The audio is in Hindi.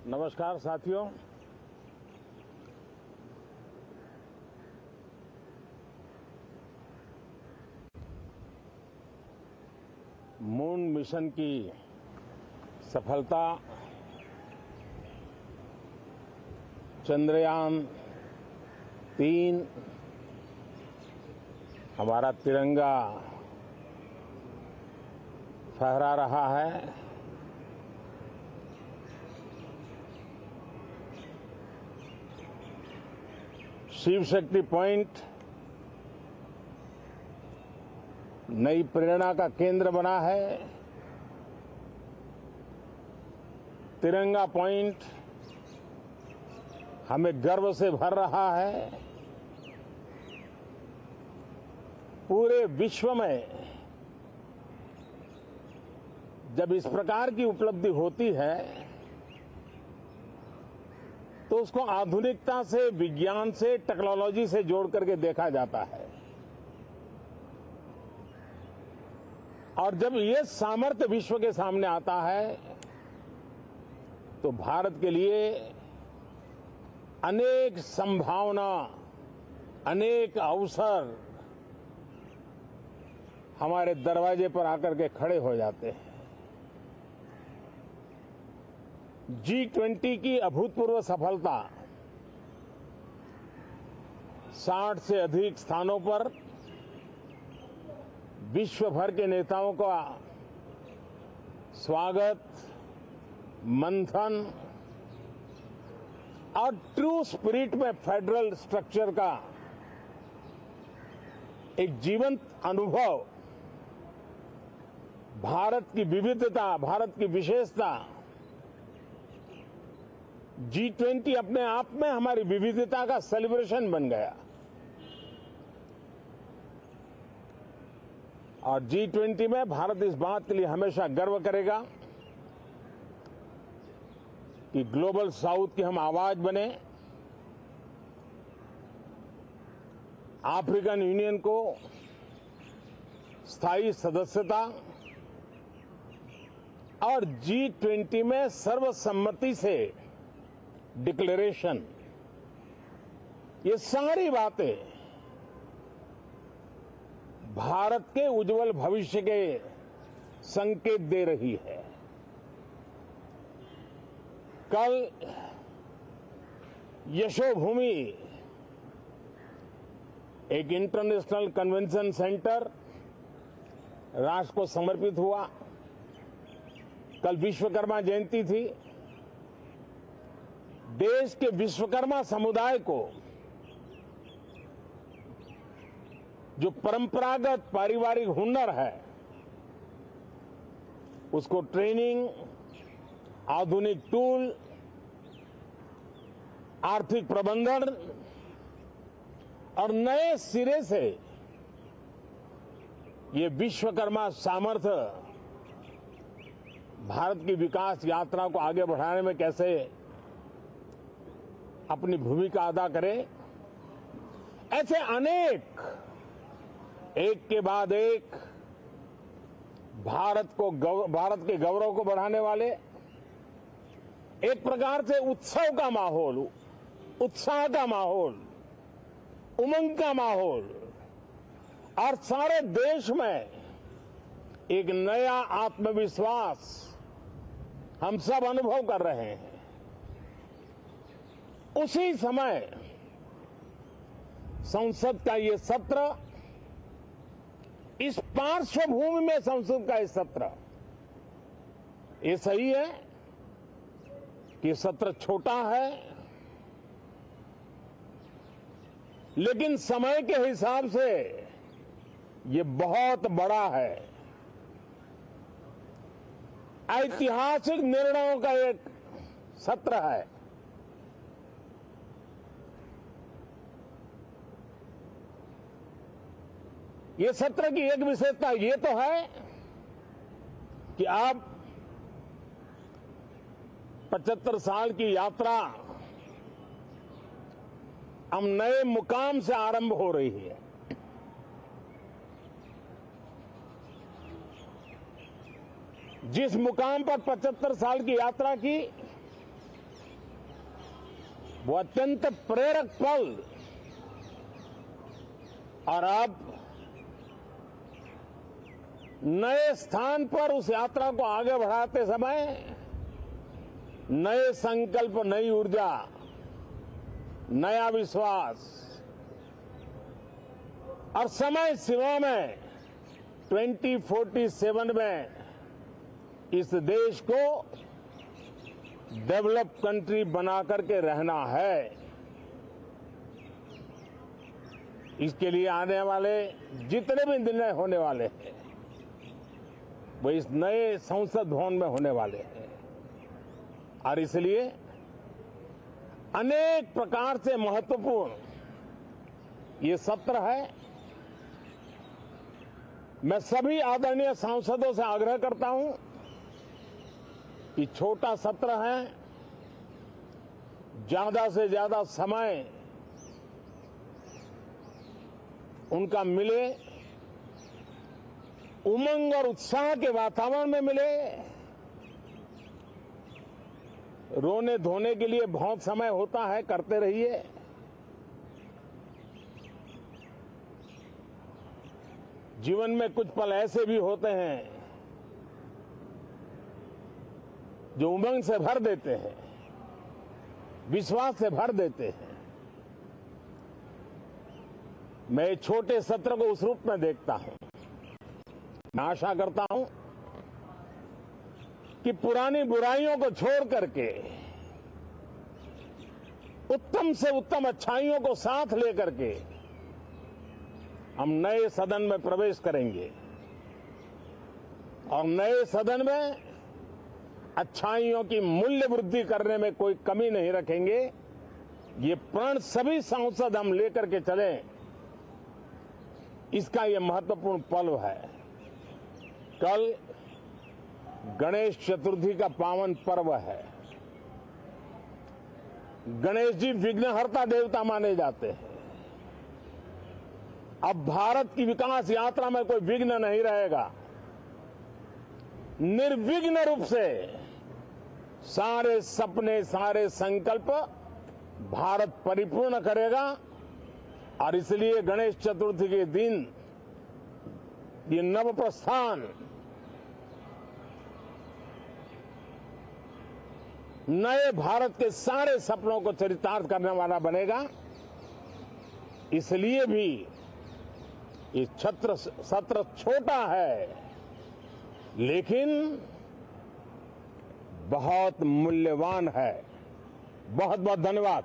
नमस्कार साथियों। मून मिशन की सफलता, चंद्रयान 3 हमारा तिरंगा फहरा रहा है। शिव शक्ति पॉइंट नई प्रेरणा का केंद्र बना है। तिरंगा पॉइंट हमें गर्व से भर रहा है। पूरे विश्व में जब इस प्रकार की उपलब्धि होती है तो उसको आधुनिकता से, विज्ञान से, टेक्नोलॉजी से जोड़ करके देखा जाता है। और जब ये सामर्थ्य विश्व के सामने आता है तो भारत के लिए अनेक संभावना, अनेक अवसर हमारे दरवाजे पर आकर के खड़े हो जाते हैं। G20 की अभूतपूर्व सफलता, 60 से अधिक स्थानों पर विश्व भर के नेताओं का स्वागत, मंथन और ट्रू स्पिरिट में फेडरल स्ट्रक्चर का एक जीवंत अनुभव, भारत की विविधता, भारत की विशेषता। G20 अपने आप में हमारी विविधता का सेलिब्रेशन बन गया। और G20 में भारत इस बात के लिए हमेशा गर्व करेगा कि ग्लोबल साउथ की हम आवाज बने। अफ्रीकन यूनियन को स्थायी सदस्यता और G20 में सर्वसम्मति से डिक्लेरेशन, ये सारी बातें भारत के उज्जवल भविष्य के संकेत दे रही है। कल यशोभूमि, एक इंटरनेशनल कन्वेंशन सेंटर राष्ट्र को समर्पित हुआ। कल विश्वकर्मा जयंती थी। देश के विश्वकर्मा समुदाय को जो परंपरागत पारिवारिक हुनर है उसको ट्रेनिंग, आधुनिक टूल, आर्थिक प्रबंधन और नए सिरे से ये विश्वकर्मा सामर्थ्य भारत की विकास यात्रा को आगे बढ़ाने में कैसे अपनी भूमिका अदा करे, ऐसे अनेक एक के बाद एक भारत के गौरव को बढ़ाने वाले, एक प्रकार से उत्सव का माहौल, उत्साह का माहौल, उमंग का माहौल और सारे देश में एक नया आत्मविश्वास हम सब अनुभव कर रहे हैं। उसी समय संसद का ये सत्र, इस पार्श्वभूमि में संसद का ये सत्र, ये सही है कि सत्र छोटा है, लेकिन समय के हिसाब से ये बहुत बड़ा है। ऐतिहासिक निर्णयों का एक सत्र है। ये सत्र की एक विशेषता ये तो है कि अब 75 साल की यात्रा हम नए मुकाम से आरंभ हो रही है। जिस मुकाम पर 75 साल की यात्रा की, वो अत्यंत प्रेरक पल और अब नए स्थान पर उस यात्रा को आगे बढ़ाते समय नए संकल्प, नई ऊर्जा, नया विश्वास और समय सीमा में 2047 में इस देश को डेवलप कंट्री बना करके रहना है। इसके लिए आने वाले जितने भी निर्णय होने वाले हैं वो इस नए संसद भवन में होने वाले हैं और इसलिए अनेक प्रकार से महत्वपूर्ण ये सत्र है। मैं सभी आदरणीय सांसदों से आग्रह करता हूं कि छोटा सत्र है, ज्यादा से ज्यादा समय उनका मिले, उमंग और उत्साह के वातावरण में मिले। रोने धोने के लिए बहुत समय होता है, करते रहिए। जीवन में कुछ पल ऐसे भी होते हैं जो उमंग से भर देते हैं, विश्वास से भर देते हैं। मैं छोटे सत्र को उस रूप में देखता हूं। मैं आशा करता हूं कि पुरानी बुराइयों को छोड़ करके उत्तम से उत्तम अच्छाइयों को साथ लेकर के हम नए सदन में प्रवेश करेंगे और नए सदन में अच्छाइयों की मूल्य वृद्धि करने में कोई कमी नहीं रखेंगे। ये प्रण सभी सांसद हम लेकर के चलें, इसका ये महत्वपूर्ण पल है। कल गणेश चतुर्थी का पावन पर्व है। गणेश जी विघ्नहर्ता देवता माने जाते हैं। अब भारत की विकास यात्रा में कोई विघ्न नहीं रहेगा। निर्विघ्न रूप से सारे सपने, सारे संकल्प भारत परिपूर्ण करेगा और इसलिए गणेश चतुर्थी के दिन ये नव प्रस्थान नए भारत के सारे सपनों को चरितार्थ करने वाला बनेगा। इसलिए भी ये सत्र छोटा है लेकिन बहुत मूल्यवान है। बहुत बहुत धन्यवाद।